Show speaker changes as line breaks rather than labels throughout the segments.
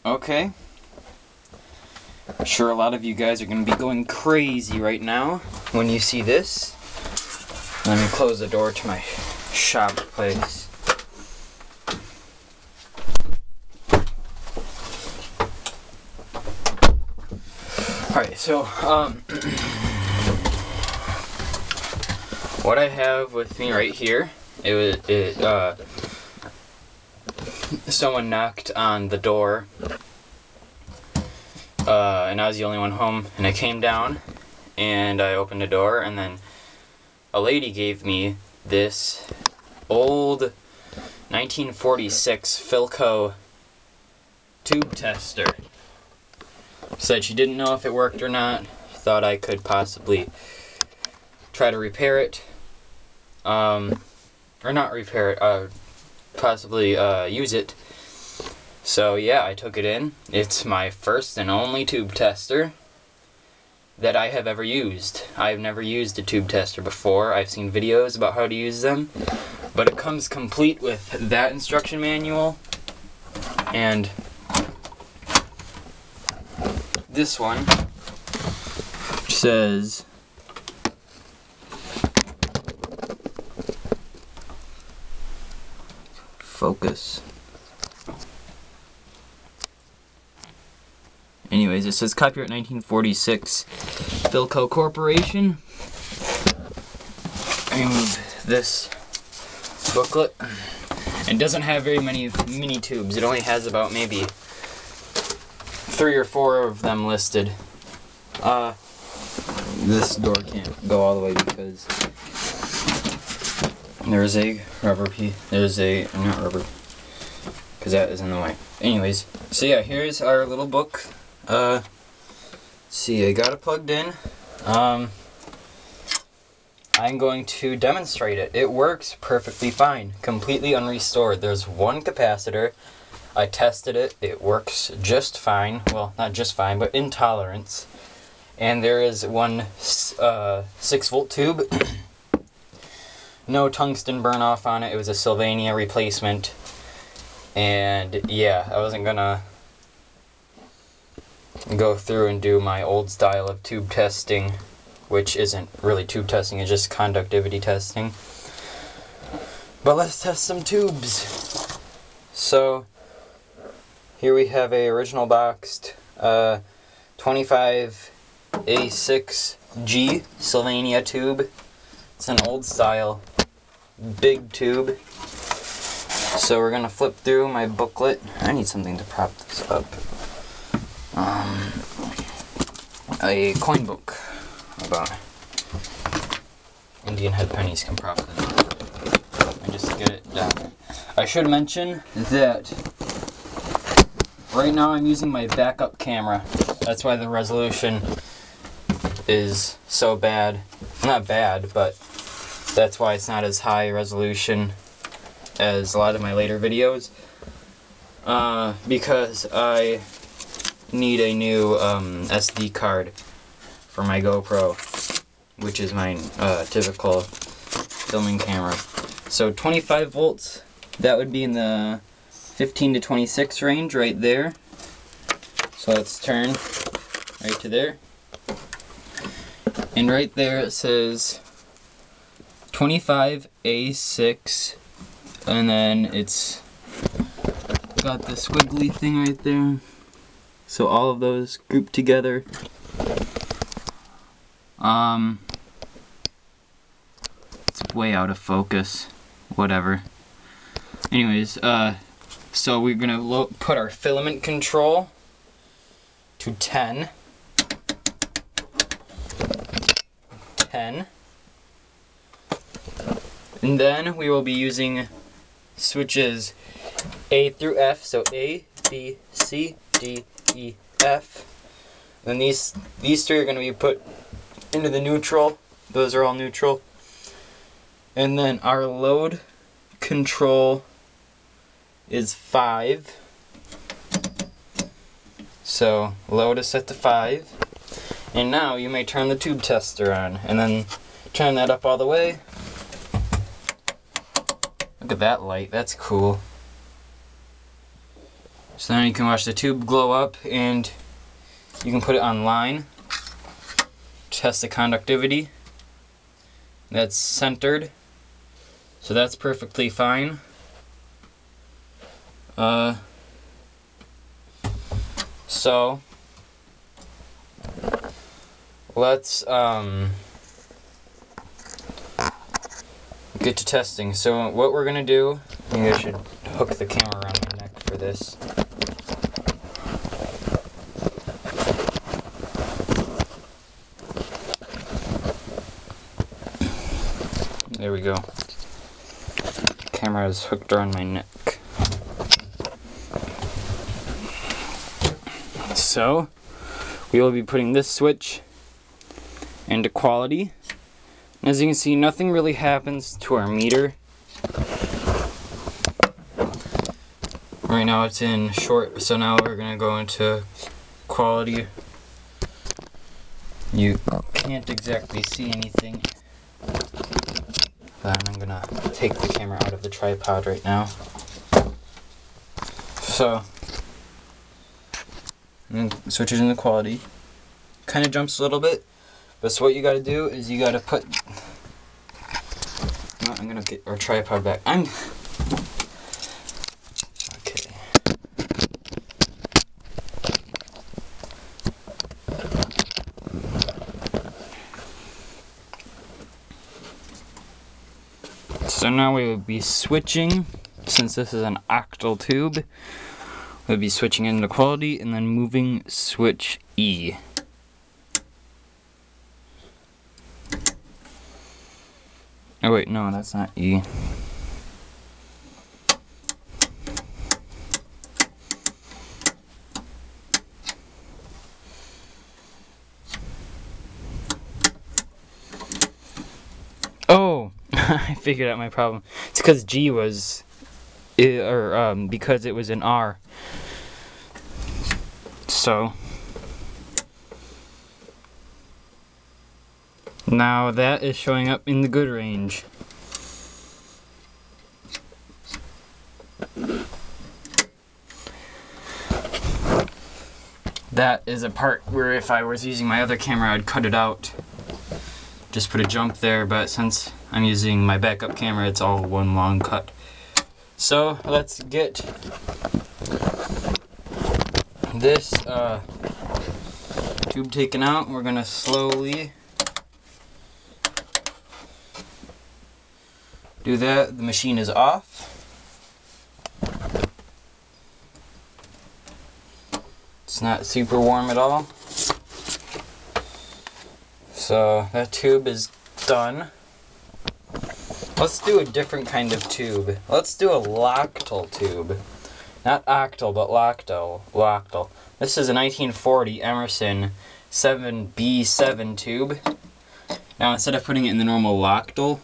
Okay. I'm sure a lot of you guys are going to be going crazy right now when you see this. Let me close the door to my shop place. Alright, so, what I have with me right here, someone knocked on the door, and I was the only one home, and I came down, and I opened the door, and then a lady gave me this old 1946 Philco tube tester. Said she didn't know if it worked or not, thought I could possibly try to repair it, or not repair it, possibly use it. So yeah, I took it in. It's my first and only tube tester that I have ever used. I've never used a tube tester before. I've seen videos about how to use them, but it comes complete with that instruction manual and this one, which says focus. Anyways, it says copyright 1946 Philco Corporation. I move this booklet. It doesn't have very many mini tubes. It only has about maybe 3 or 4 of them listed. This door can't go all the way because there's a rubber piece. Not rubber, because that is in the way. Anyways, so yeah, here's our little book. See, I got it plugged in. I'm going to demonstrate it. It works perfectly fine, completely unrestored. There's one capacitor. I tested it. It works just fine. Well, not just fine, but in tolerance. And there is one 6-volt tube. No tungsten burn off on it. It was a Sylvania replacement. And yeah, I wasn't gonna go through and do my old style of tube testing, which isn't really tube testing, it's just conductivity testing. But let's test some tubes. So here we have a original boxed 25A6G Sylvania tube. It's an old style big tube. So we're gonna flip through my booklet. I need something to prop this up. A coin book about Indian head pennies can prop this up. Let me just get it down. I should mention that right now I'm using my backup camera. That's why the resolution is so bad. Not bad, but that's why it's not as high resolution as a lot of my later videos. Because I need a new SD card for my GoPro, which is my typical filming camera. So 25 volts, that would be in the 15 to 26 range right there. So let's turn right to there. And right there it says 25A6, and then it's got the squiggly thing right there. So all of those grouped together. It's way out of focus. Whatever. Anyways, so we're gonna put our filament control to 10. 10. And then we will be using switches A through F, so A, B, C, D, E, F. Then these 3 are going to be put into the neutral. Those are all neutral. And then our load control is 5. So load is set to 5. And now you may turn the tube tester on and then turn that up all the way. Look at that light, that's cool. So then you can watch the tube glow up, and you can put it on line, test the conductivity. That's centered, so that's perfectly fine. So let's get to testing. So what we're gonna do, maybe I should hook the camera around my neck for this. There we go. The camera is hooked around my neck. So we will be putting this switch into quality. And as you can see, nothing really happens to our meter. Right now it's in short, so now we're gonna go into quality. You can't exactly see anything. But I'm gonna take the camera out of the tripod right now. So, and then switch it into quality. Kind of jumps a little bit, but so what you gotta do is you gotta put. No, I'm gonna get our tripod back. Okay. So now we will be switching, since this is an octal tube, we'll be switching into quality and then moving switch E. Oh wait, no, that's not E. Oh! I figured out my problem. It's because G was, because it was an R. So now that is showing up in the good range. That is a part where if I was using my other camera, I'd cut it out. Just put a jump there, but since I'm using my backup camera, it's all one long cut. So let's get this tube taken out. We're gonna slowly do that. The machine is off. It's not super warm at all. So that tube is done. Let's do a different kind of tube. Let's do a loctal tube. Not octal, but loctal. This is a 1940 Emerson 7B7 tube. Now instead of putting it in the normal octal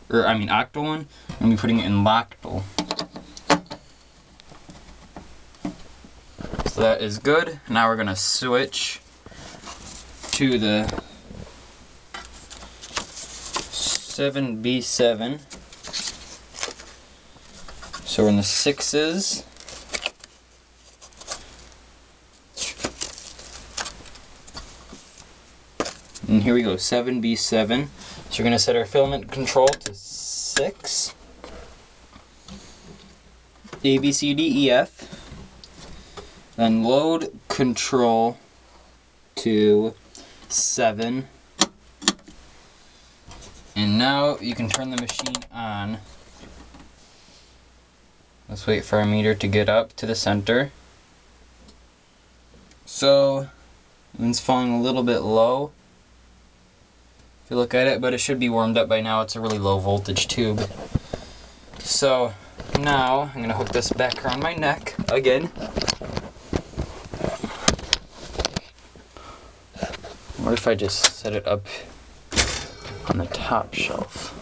one, I'm going to be putting it in loctal. So that is good. Now we're going to switch to the 7B7. So we're in the 6s. And here we go, 7B7. So we're going to set our filament control to 6. A, B, C, D, E, F. Then load control to 7. And now you can turn the machine on. Let's wait for our meter to get up to the center. So it's falling a little bit low if you look at it, but it should be warmed up by now. It's a really low voltage tube. So now I'm going to hook this back around my neck again. What if I just set it up on the top shelf?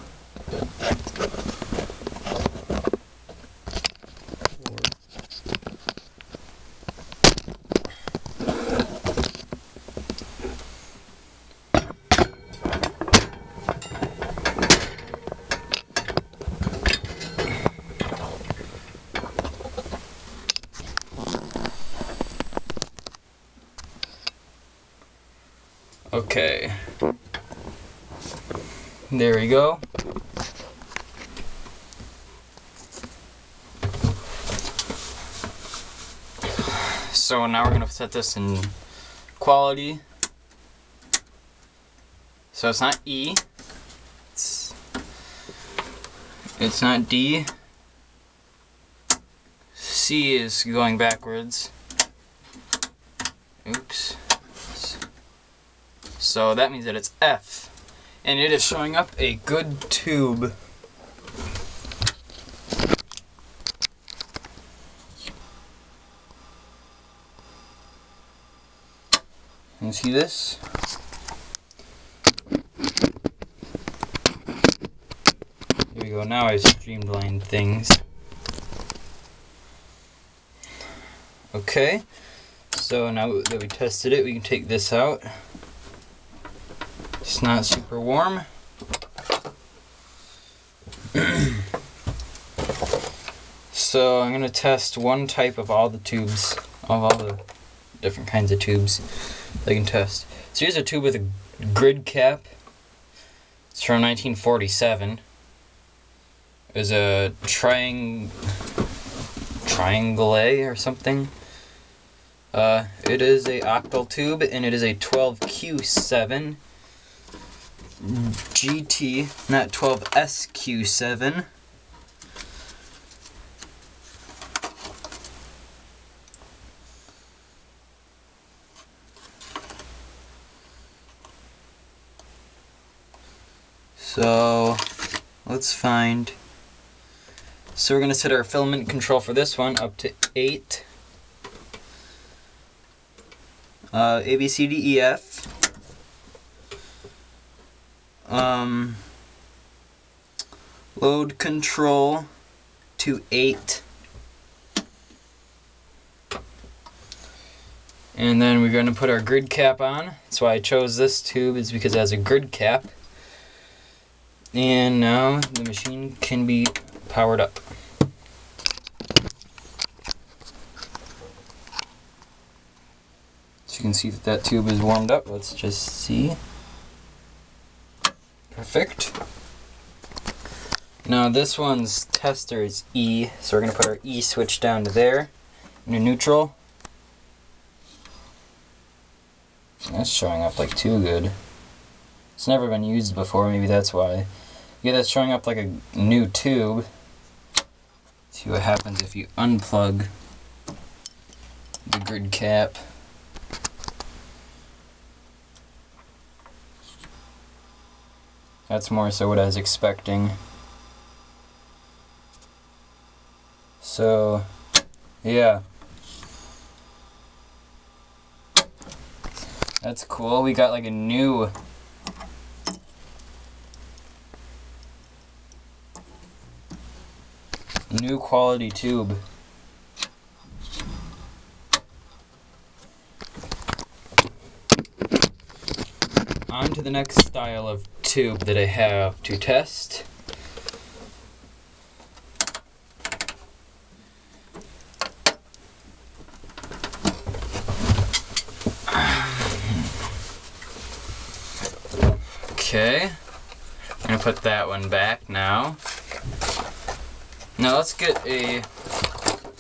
Okay. There we go. So now we're going to set this in quality. So it's not E. It's not D. C is going backwards. Oops. So that means that it's F. And it is showing up a good tube. Can you see this? Here we go. Now I've streamlined things. Okay. So now that we tested it, we can take this out. It's not super warm. So I'm going to test one type of all the tubes, of all the different kinds of tubes I can test. So here's a tube with a grid cap. It's from 1947. It was a triangulate or something. It is a octal tube, and it is a 12Q7 GT, not 12SQ7. So let's find. So we're going to set our filament control for this one up to 8. A, B, C, D, E, F. Load control to 8. And then we're going to put our grid cap on. That's why I chose this tube, is because it has a grid cap. And now the machine can be powered up. So you can see that that tube is warmed up. Let's just see. Perfect. Now this one's tester is E, so we're going to put our E switch down to there, in neutral. That's showing up like too good. It's never been used before, maybe that's why. Yeah, that's showing up like a new tube. See what happens if you unplug the grid cap. That's more so what I was expecting. So, yeah. That's cool. We got like a new quality tube. On to the next style of tube that I have to test. Okay, I'm gonna put that one back now. Now let's get a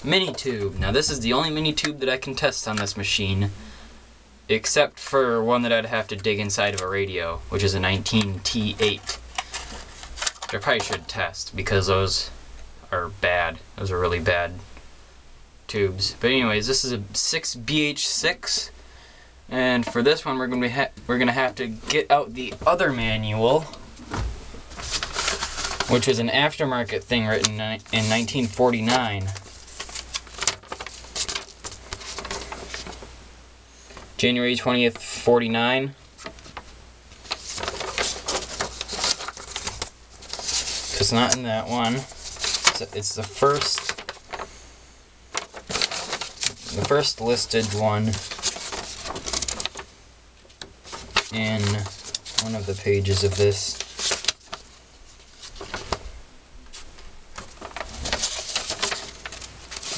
mini tube. Now this is the only mini tube that I can test on this machine, except for one that I'd have to dig inside of a radio, which is a 19T8. Which I probably should test, because those are bad. Those are really bad tubes. But anyways, this is a 6BH6, and for this one we're gonna have to get out the other manual, which is an aftermarket thing written in 1949. January 20th, 49. It's not in that one. It's the first listed one in one of the pages of this.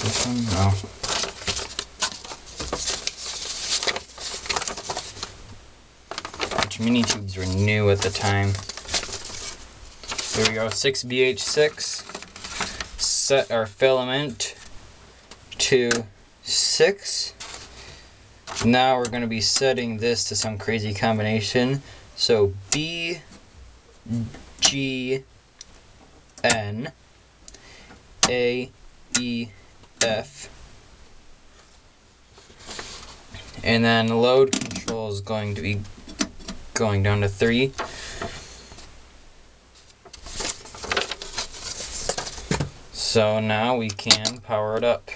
This one? No. gosh, mini tubes were new at the time. Here we go, 6BH6. Set our filament to 6. Now we're going to be setting this to some crazy combination. So B, G, N, A, E, F. And then load control is going to be going down to 3. So now we can power it up.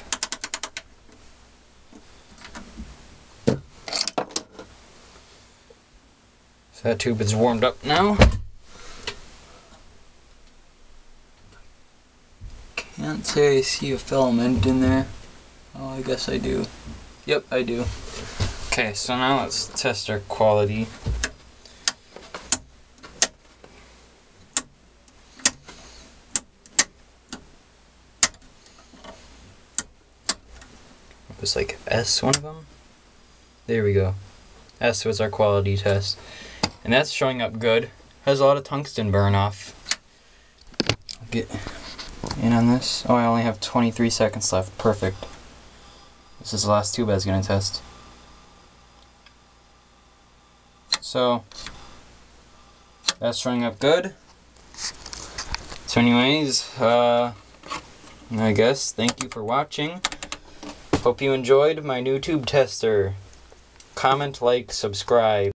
So that tube is warmed up now. Can't say I see a filament in there. Oh, I guess I do. Yep, I do. Okay, so now let's test our quality. It was like S, one of them? There we go. S was our quality test. And that's showing up good. Has a lot of tungsten burn off. I'll get in on this. Oh, I only have 23 seconds left. Perfect. This is the last tube I was going to test. So, that's showing up good. So anyways, I guess, thank you for watching. Hope you enjoyed my new tube tester. Comment, like, subscribe.